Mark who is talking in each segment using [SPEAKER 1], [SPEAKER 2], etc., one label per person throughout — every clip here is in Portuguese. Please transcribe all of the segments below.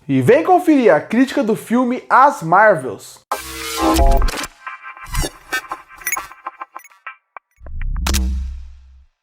[SPEAKER 1] E vem conferir a crítica do filme As Marvels.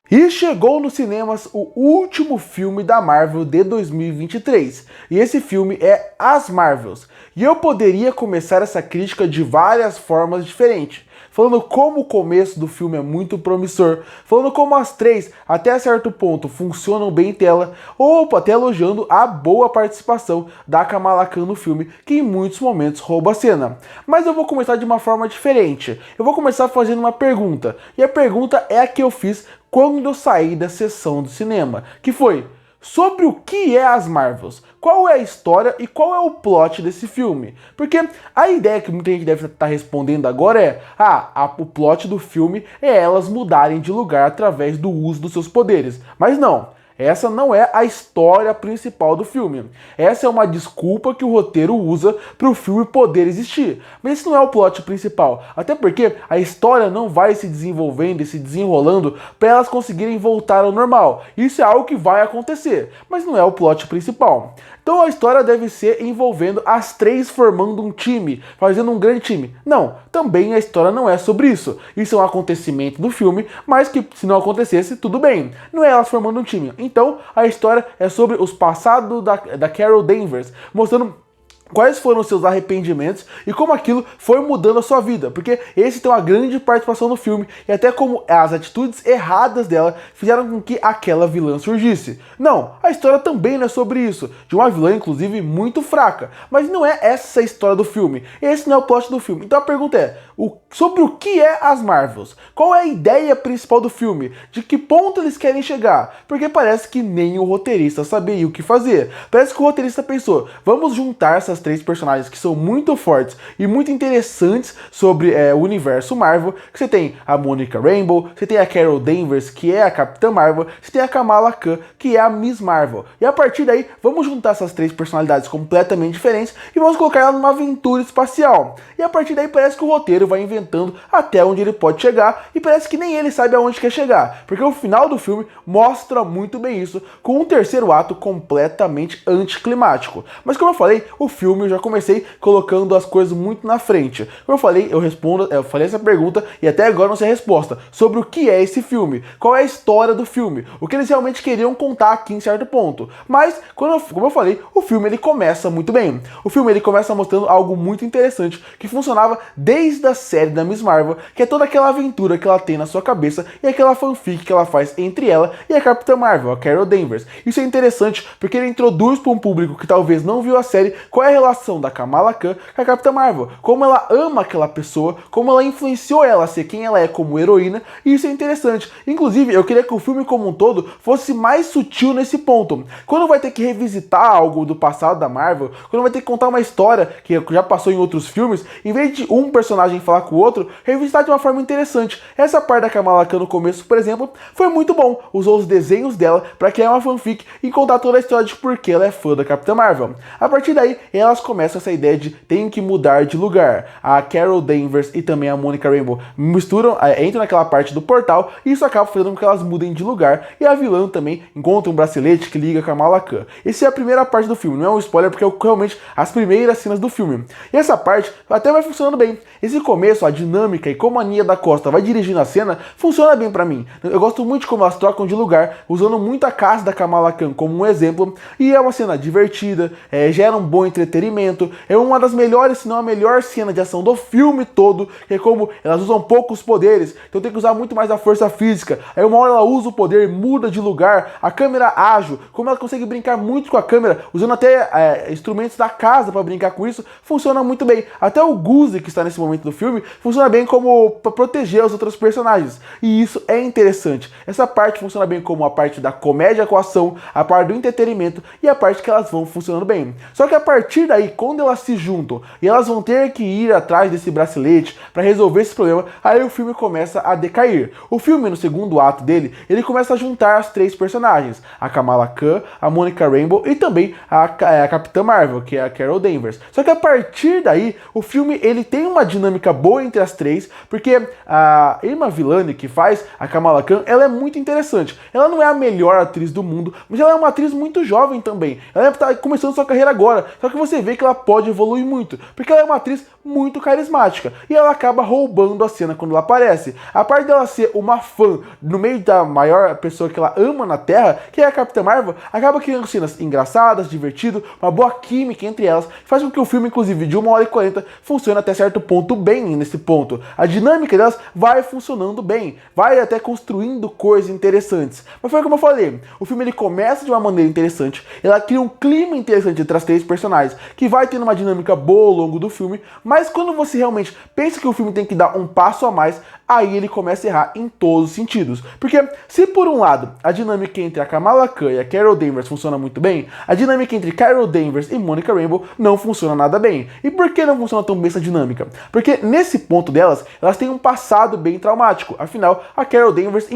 [SPEAKER 1] E chegou nos cinemas o último filme da Marvel de 2023. E esse filme é As Marvels. E eu poderia começar essa crítica de várias formas diferentes. Falando como o começo do filme é muito promissor, falando como as três, até certo ponto, funcionam bem em tela, ou até elogiando a boa participação da Kamala Khan no filme, que em muitos momentos rouba a cena. Mas eu vou começar de uma forma diferente. Eu vou começar fazendo uma pergunta, e a pergunta é a que eu fiz quando eu saí da sessão do cinema, que foi: sobre o que é As Marvels? Qual é a história e qual é o plot desse filme? Porque a ideia que muita gente deve estar respondendo agora é: o plot do filme é elas mudarem de lugar através do uso dos seus poderes. Mas não. Essa não é a história principal do filme. Essa é uma desculpa que o roteiro usa para o filme poder existir. Mas esse não é o plot principal. Até porque a história não vai se desenvolvendo e se desenrolando para elas conseguirem voltar ao normal. Isso é algo que vai acontecer, mas não é o plot principal. Então a história deve ser envolvendo as três formando um time, fazendo um grande time. Não, também a história não é sobre isso. Isso é um acontecimento do filme, mas que se não acontecesse, tudo bem. Não é elas formando um time. Então a história é sobre os passados da Carol Danvers, mostrando quais foram os seus arrependimentos e como aquilo foi mudando a sua vida, porque esse tem uma grande participação no filme e até como as atitudes erradas dela fizeram com que aquela vilã surgisse. Não, a história também não é sobre isso, de uma vilã inclusive muito fraca, mas não é essa a história do filme, esse não é o plot do filme. Então a pergunta é, sobre o que é As Marvels? Qual é a ideia principal do filme? De que ponto eles querem chegar? Porque parece que nem o roteirista sabia o que fazer. Parece que o roteirista pensou, vamos juntar essas três personagens que são muito fortes e muito interessantes sobre o universo Marvel, que você tem a Monica Rambeau, você tem a Carol Danvers, que é a Capitã Marvel, você tem a Kamala Khan, que é a Miss Marvel. E a partir daí, vamos juntar essas três personalidades completamente diferentes e vamos colocar ela numa aventura espacial. E a partir daí parece que o roteiro vai inventando até onde ele pode chegar e parece que nem ele sabe aonde quer chegar, porque o final do filme mostra muito bem isso, com um terceiro ato completamente anticlimático. Mas como eu falei, o filme eu já comecei colocando as coisas muito na frente. Como eu falei, eu falei essa pergunta e até agora não sei a resposta sobre o que é esse filme, qual é a história do filme, o que eles realmente queriam contar aqui em certo ponto. Mas, como eu falei, o filme ele começa muito bem. O filme ele começa mostrando algo muito interessante que funcionava desde a série da Miss Marvel, que é toda aquela aventura que ela tem na sua cabeça e aquela fanfic que ela faz entre ela e a Capitã Marvel, a Carol Danvers. Isso é interessante porque ele introduz para um público que talvez não viu a série qual é a relação da Kamala Khan com a Capitã Marvel, como ela ama aquela pessoa, como ela influenciou ela a ser quem ela é como heroína, e isso é interessante. Inclusive, eu queria que o filme como um todo fosse mais sutil nesse ponto. Quando vai ter que revisitar algo do passado da Marvel, quando vai ter que contar uma história que já passou em outros filmes, em vez de um personagem falar com o outro, revisitar de uma forma interessante. Essa parte da Kamala Khan no começo, por exemplo, foi muito bom. Usou os desenhos dela para criar uma fanfic e contar toda a história de por que ela é fã da Capitã Marvel. A partir daí, elas começam essa ideia de tem que mudar de lugar. A Carol Danvers e também a Monica Rambeau misturam, entram naquela parte do portal e isso acaba fazendo com que elas mudem de lugar e a vilã também encontra um bracelete que liga a Kamala Khan. Essa é a primeira parte do filme, não é um spoiler porque é realmente as primeiras cenas do filme. E essa parte até vai funcionando bem. Esse começo, a dinâmica e como a Nia da Costa vai dirigindo a cena, funciona bem pra mim. Eu gosto muito de como elas trocam de lugar, usando muito a casa da Kamala Khan como um exemplo, e é uma cena divertida, gera um bom entretenimento, é uma das melhores, se não a melhor cena de ação do filme todo, que é como elas usam poucos poderes, então tem que usar muito mais a força física, aí uma hora ela usa o poder, muda de lugar, a câmera ágil, como ela consegue brincar muito com a câmera, usando até instrumentos da casa para brincar com isso, funciona muito bem. Até o Guzi, que está nesse momento do filme, funciona bem como para proteger os outros personagens, e isso é interessante. Essa parte funciona bem como a parte da comédia com a ação, a parte do entretenimento e a parte que elas vão funcionando bem. Só que a partir daí, quando elas se juntam e elas vão ter que ir atrás desse bracelete para resolver esse problema, aí o filme começa a decair. O filme, no segundo ato dele, ele começa a juntar as três personagens, a Kamala Khan, a Monica Rambeau e também a Capitã Marvel, que é a Carol Danvers. Só que a partir daí, o filme ele tem uma dinâmica dinâmica boa entre as três, porque a Irma Villani, que faz a Kamala Khan, ela é muito interessante. Ela não é a melhor atriz do mundo, mas ela é uma atriz muito jovem também. Ela está começando sua carreira agora, só que você vê que ela pode evoluir muito, porque ela é uma atriz muito carismática, e ela acaba roubando a cena quando ela aparece. A parte dela ser uma fã no meio da maior pessoa que ela ama na Terra, que é a Capitã Marvel, acaba criando cenas engraçadas, divertidas, uma boa química entre elas, faz com que o filme, inclusive, de 1h40, funcione até certo ponto bem nesse ponto. A dinâmica delas vai funcionando bem, vai até construindo coisas interessantes. Mas foi como eu falei, o filme ele começa de uma maneira interessante, ela cria um clima interessante entre as três personagens, que vai tendo uma dinâmica boa ao longo do filme, mas quando você realmente pensa que o filme tem que dar um passo a mais, aí ele começa a errar em todos os sentidos. Porque se por um lado a dinâmica entre a Kamala Khan e a Carol Danvers funciona muito bem, a dinâmica entre Carol Danvers e Monica Rambeau não funciona nada bem. E por que não funciona tão bem essa dinâmica? Porque nesse ponto delas, elas têm um passado bem traumático. Afinal, a Carol Danvers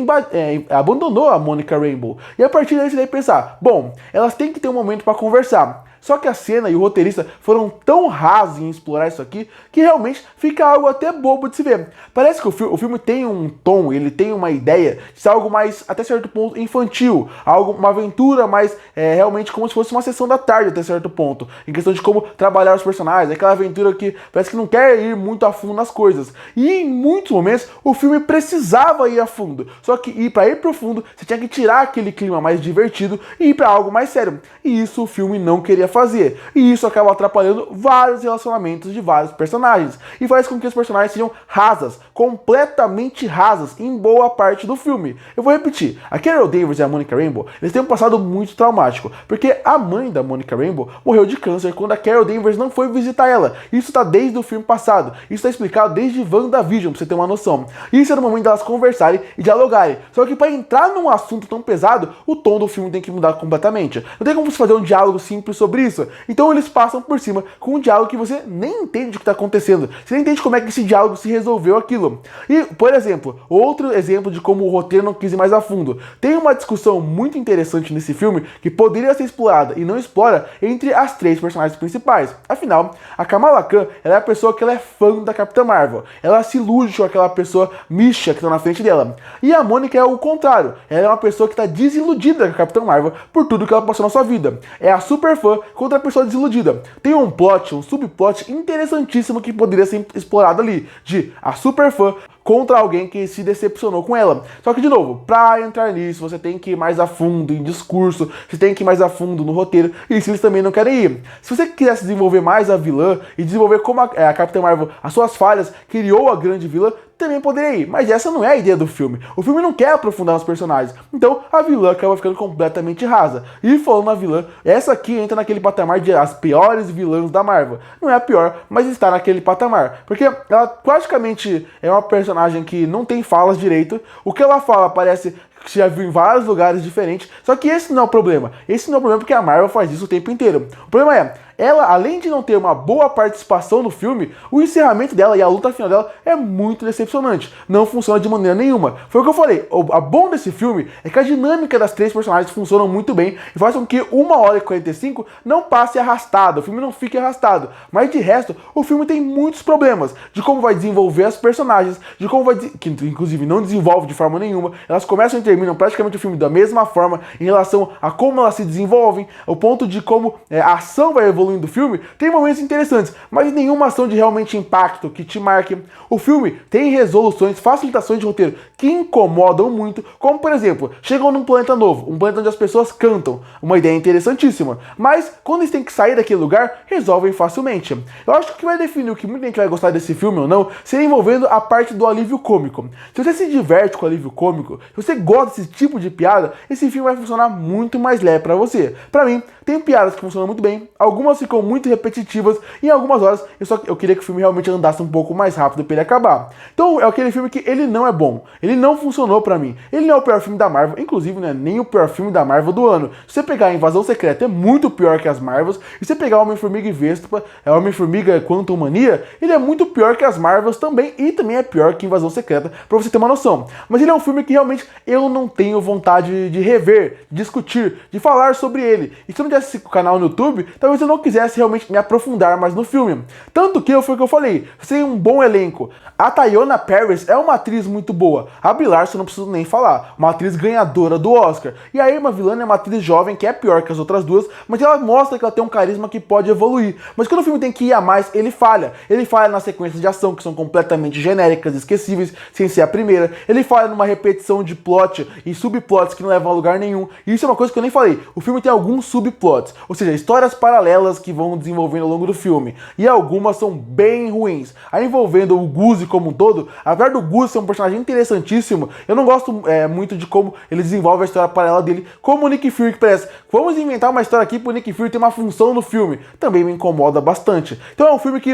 [SPEAKER 1] abandonou a Monica Rambeau. E a partir daí você deve pensar, bom, elas têm que ter um momento para conversar. Só que a cena e o roteirista foram tão rasos em explorar isso aqui, que realmente fica algo até bobo de se ver. Parece que o filme tem um tom, ele tem uma ideia de ser algo mais, até certo ponto, infantil. Uma aventura mais, realmente como se fosse uma sessão da tarde até certo ponto. Em questão de como trabalhar os personagens, aquela aventura que parece que não quer ir muito a fundo nas coisas. E em muitos momentos, o filme precisava ir a fundo. Só que para ir pro fundo, você tinha que tirar aquele clima mais divertido e ir para algo mais sério. E isso o filme não queria fazer. E isso acaba atrapalhando vários relacionamentos de vários personagens. E faz com que os personagens sejam rasas, completamente rasas, em boa parte do filme. Eu vou repetir. A Carol Danvers e a Monica Rambeau, eles têm um passado muito traumático. Porque a mãe da Monica Rambeau morreu de câncer quando a Carol Danvers não foi visitar ela. Isso tá desde o filme passado. Isso tá explicado desde WandaVision, pra você ter uma noção. Isso era o momento delas conversarem e dialogarem. Só que para entrar num assunto tão pesado, o tom do filme tem que mudar completamente. Não tem como você fazer um diálogo simples sobre isso. Então eles passam por cima com um diálogo que você nem entende o que está acontecendo. Você nem entende como é que esse diálogo se resolveu aquilo. E, por exemplo, outro exemplo de como o roteiro não quis ir mais a fundo. Tem uma discussão muito interessante nesse filme que poderia ser explorada e não explora entre as três personagens principais. Afinal, a Kamala Khan, ela é a pessoa que ela é fã da Capitã Marvel. Ela se ilude com aquela pessoa mística que está na frente dela. E a Mônica é o contrário. Ela é uma pessoa que está desiludida com a Capitã Marvel por tudo que ela passou na sua vida. É a super fã contra a pessoa desiludida. Tem um plot, um subplot interessantíssimo que poderia ser explorado ali, de a super fã contra alguém que se decepcionou com ela. Só que, de novo, pra entrar nisso, você tem que ir mais a fundo em discurso, você tem que ir mais a fundo no roteiro, e isso eles também não querem ir. Se você quisesse desenvolver mais a vilã e desenvolver como a Capitã Marvel, as suas falhas, criou a grande vilã, também poderia ir, mas essa não é a ideia do filme. O filme não quer aprofundar nos personagens, então a vilã acaba ficando completamente rasa. E falando na vilã, essa aqui entra naquele patamar de as piores vilãs da Marvel. Não é a pior, mas está naquele patamar, porque ela praticamente é uma personagem que não tem falas direito. O que ela fala parece que você já viu em vários lugares diferentes, só que esse não é o problema. Esse não é o problema porque a Marvel faz isso o tempo inteiro. O problema é, ela, além de não ter uma boa participação no filme, o encerramento dela e a luta final dela é muito decepcionante. Não funciona de maneira nenhuma. Foi o que eu falei. O bom desse filme é que a dinâmica das três personagens funciona muito bem e faz com que 1h45 não passe arrastado. O filme não fique arrastado. Mas de resto, o filme tem muitos problemas de como vai desenvolver as personagens, de como vai... que inclusive não desenvolve de forma nenhuma. Elas começam e terminam praticamente o filme da mesma forma em relação a como elas se desenvolvem, o ponto de como a ação vai evoluir do filme. Tem momentos interessantes, mas nenhuma ação de realmente impacto que te marque. O filme tem resoluções, facilitações de roteiro que incomodam muito, como por exemplo, chegam num planeta novo, um planeta onde as pessoas cantam, uma ideia interessantíssima, mas quando eles têm que sair daquele lugar, resolvem facilmente. Eu acho que o que vai definir o que muita gente vai gostar desse filme ou não, seria envolvendo a parte do alívio cômico. Se você se diverte com o alívio cômico, se você gosta desse tipo de piada, esse filme vai funcionar muito mais leve pra você. Pra mim, tem piadas que funcionam muito bem, algumas ficam muito repetitivas e em algumas horas eu queria que o filme realmente andasse um pouco mais rápido para ele acabar. Então é aquele filme que ele não é bom, ele não funcionou pra mim, ele não é o pior filme da Marvel, inclusive não é nem o pior filme da Marvel do ano. Se você pegar a Invasão Secreta é muito pior que as Marvels, e se você pegar Homem-Formiga e Vespa, Homem-Formiga Quantum Mania, ele é muito pior que as Marvels também, e também é pior que Invasão Secreta, pra você ter uma noção. Mas ele é um filme que realmente eu não tenho vontade de rever, de discutir, de falar sobre ele. E se eu não tivesse esse canal no YouTube, talvez eu não quisesse realmente me aprofundar mais no filme. Tanto que foi o que eu falei, você tem um bom elenco. A Teyonah Parris é uma atriz muito boa. A Brie Larson não preciso nem falar, uma atriz ganhadora do Oscar. E a Irma Villani é uma atriz jovem que é pior que as outras duas, mas ela mostra que ela tem um carisma que pode evoluir. Mas quando o filme tem que ir a mais, ele falha. Ele falha nas sequências de ação, que são completamente genéricas, esquecíveis, sem ser a primeira. Ele falha numa repetição de plot e subplots que não levam a lugar nenhum. E isso é uma coisa que eu nem falei. O filme tem alguns subplots, ou seja, histórias paralelas que vão desenvolvendo ao longo do filme. E algumas são bem ruins. Aí envolvendo o Goose como um todo, apesar do Goose ser um personagem interessantíssimo, eu não gosto muito de como ele desenvolve a história paralela dele, como o Nick Fury, que parece, vamos inventar uma história aqui pro Nick Fury ter uma função no filme. Também me incomoda bastante. Então é um filme que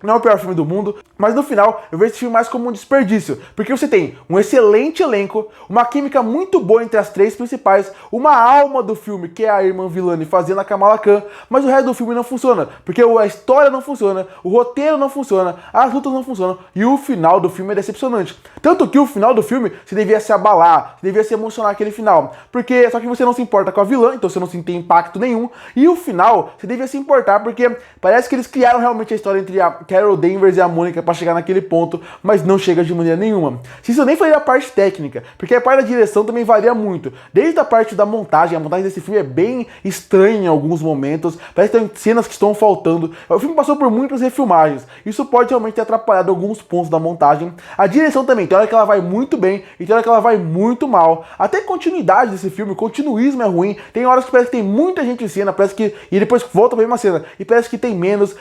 [SPEAKER 1] não é o pior filme do mundo, mas no final eu vejo esse filme mais como um desperdício, porque você tem um excelente elenco, uma química muito boa entre as três principais, uma alma do filme, que é a Irma Villani fazendo a Kamala Khan, mas o resto do filme não funciona, porque a história não funciona, o roteiro não funciona, as lutas não funcionam, e o final do filme é decepcionante. Tanto que o final do filme você devia se abalar, você devia se emocionar aquele final, porque só que você não se importa com a vilã, então você não tem impacto nenhum, e o final você devia se importar, porque parece que eles criaram realmente a história entre a Carol Danvers e a Mônica pra chegar naquele ponto, mas não chega de maneira nenhuma. Isso eu nem falei da parte técnica, porque a parte da direção também varia muito. Desde a parte da montagem, a montagem desse filme é bem estranha em alguns momentos, parece que tem cenas que estão faltando. O filme passou por muitas refilmagens, isso pode realmente ter atrapalhado alguns pontos da montagem. A direção também, tem hora que ela vai muito bem e tem hora que ela vai muito mal. Até a continuidade desse filme, o continuismo é ruim, tem horas que parece que tem muita gente em cena, parece que e depois volta pra mesma cena, e parece que tem menos.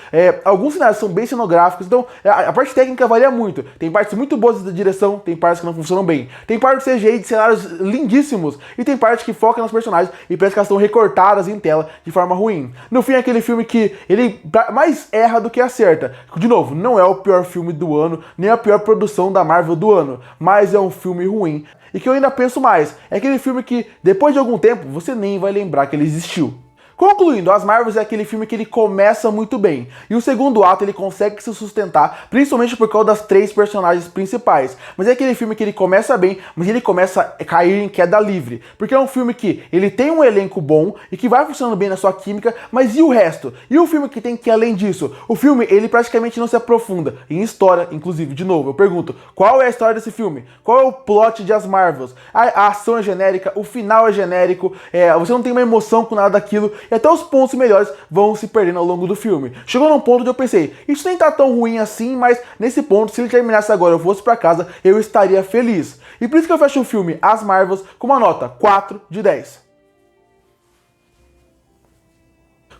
[SPEAKER 1] Alguns cenários são bem cenográficos, então a parte técnica varia muito. Tem partes muito boas da direção, tem partes que não funcionam bem. Tem partes de CGI de cenários lindíssimos, e tem partes que focam nos personagens e parece que elas estão recortadas em tela de forma ruim. No fim é aquele filme que ele mais erra do que acerta. De novo, não é o pior filme do ano, nem a pior produção da Marvel do ano, mas é um filme ruim. E que eu ainda penso mais, é aquele filme que depois de algum tempo você nem vai lembrar que ele existiu. Concluindo, As Marvels é aquele filme que ele começa muito bem, e o segundo ato ele consegue se sustentar, principalmente por causa das três personagens principais. Mas é aquele filme que ele começa bem, mas ele começa a cair em queda livre, porque é um filme que ele tem um elenco bom e que vai funcionando bem na sua química, mas e o resto? E o filme que tem que ir além disso? O filme ele praticamente não se aprofunda em história, inclusive, de novo, eu pergunto, qual é a história desse filme? Qual é o plot de As Marvels? A ação é genérica, o final é genérico, você não tem uma emoção com nada daquilo, e até os pontos melhores vão se perdendo ao longo do filme. Chegou num ponto onde eu pensei, isso nem tá tão ruim assim, mas nesse ponto, se ele terminasse agora e eu fosse pra casa, eu estaria feliz. E por isso que eu fecho o filme As Marvels com uma nota 4 de 10.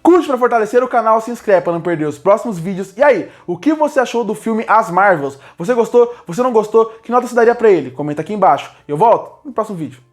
[SPEAKER 1] Curte para fortalecer o canal, se inscreve para não perder os próximos vídeos. E aí, o que você achou do filme As Marvels? Você gostou? Você não gostou? Que nota você daria pra ele? Comenta aqui embaixo. Eu volto no próximo vídeo.